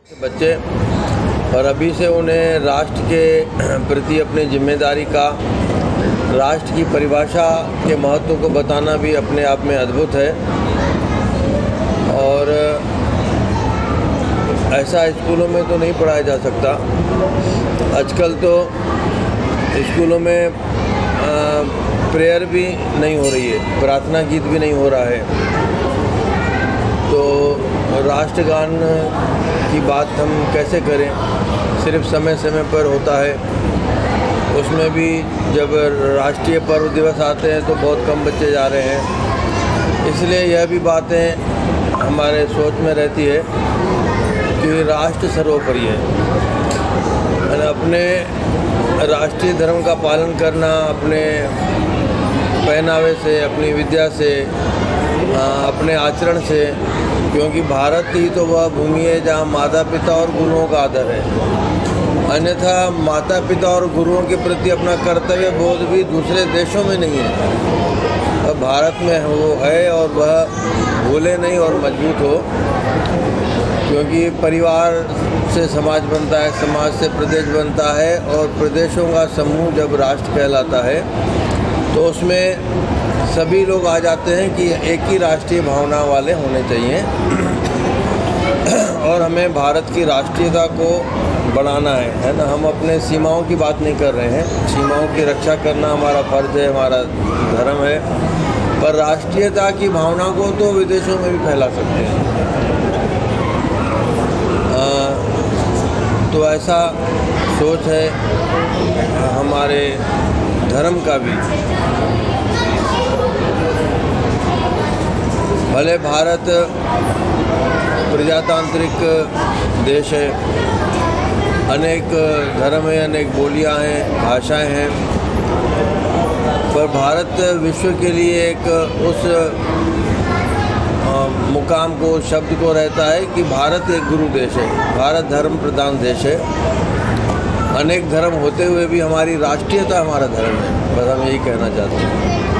बच्चे और अभी से उन्हें राष्ट्र के प्रति अपनी जिम्मेदारी का, राष्ट्र की परिभाषा के महत्व को बताना भी अपने आप में अद्भुत है। और ऐसा स्कूलों में तो नहीं पढ़ाया जा सकता। आजकल तो स्कूलों में प्रेयर भी नहीं हो रही है, प्रार्थना गीत भी नहीं हो रहा है। तो राष्ट्रगान की बात हम कैसे करें? सिर्फ समय समय पर होता है। उसमें भी जब राष्ट्रीय पर्व दिवस आते हैं तो बहुत कम बच्चे जा रहे हैं। इसलिए यह भी बातें हमारे सोच में रहती है कि राष्ट्र सर्वोपरि है। अपने राष्ट्रीय धर्म का पालन करना, अपने पहनावे से, अपनी विद्या से, अपने आचरण से, क्योंकि भारत ही तो वह भूमि है जहाँ माता पिता और गुरुओं का आदर है। अन्यथा माता पिता और गुरुओं के प्रति अपना कर्तव्य बोध भी दूसरे देशों में नहीं है। अब भारत में वो है और वह भूले नहीं और मजबूत हो, क्योंकि परिवार से समाज बनता है, समाज से प्रदेश बनता है और प्रदेशों का समूह जब राष्ट्र कहलाता है तो उसमें सभी लोग आ जाते हैं कि एक ही राष्ट्रीय भावना वाले होने चाहिए। और हमें भारत की राष्ट्रीयता को बढ़ाना है ना। हम अपने सीमाओं की बात नहीं कर रहे हैं। सीमाओं की रक्षा करना हमारा फर्ज है, हमारा धर्म है, पर राष्ट्रीयता की भावना को तो विदेशों में भी फैला सकते हैं। तो ऐसा सोच है हमारे धर्म का भी। भले भारत प्रजातांत्रिक देश है, अनेक धर्म हैं, अनेक बोलियां हैं, भाषाएं हैं, पर भारत विश्व के लिए एक उस मुकाम को, शब्द को रहता है कि भारत एक गुरु देश है, भारत धर्म प्रधान देश है। अनेक धर्म होते हुए भी हमारी राष्ट्रीयता हमारा धर्म है। बस हम यही कहना चाहते हैं।